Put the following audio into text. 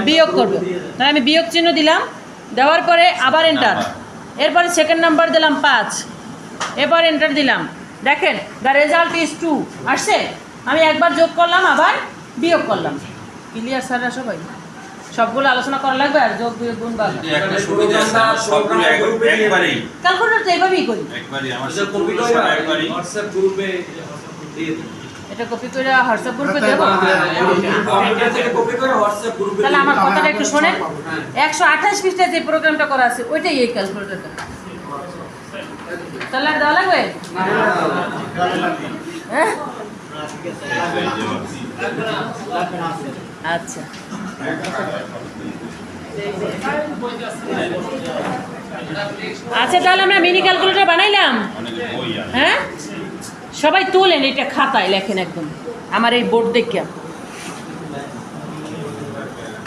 বিয়োগ করব। তাহলে আমি বিয়োগ চিহ্ন দিলাম, দেওয়ার পরে আবার এন্টার, এরপরে সেকেন্ড নাম্বার দিলাম 5, এরপর এন্টার দিলাম। দেখেন দ্য রেজাল্ট ইজ 2 আসছে। আমি একবার যোগ করলাম, আবার বিয়োগ করলাম। ক্লিয়ার স্যাররা সবাই? সবগুলো আলোচনা করা লাগবে আর যোগ বিয়োগ গুণ ভাগ। ক্যালকুলেটর তো এইভাবেই করি। এটা কপি করে হোয়াটসঅ্যাপ গ্রুপে দেব। তাহলে আমার কথাটা একটু শোনেন। 128 পৃষ্ঠায় যে প্রোগ্রামটা করা আছে ওইটাই এই ক্যালকুলেটরটা। তাহলে আর দেওয়া লাগবে? হ্যাঁ আচ্ছা, আচ্ছা তাহলে আমরা মিনি ক্যালকুলেটর বানাইলাম। হ্যাঁ সবাই তোলেন, এটা খাতায় লেখেন একদম আমার এই বোর্ড দেখে।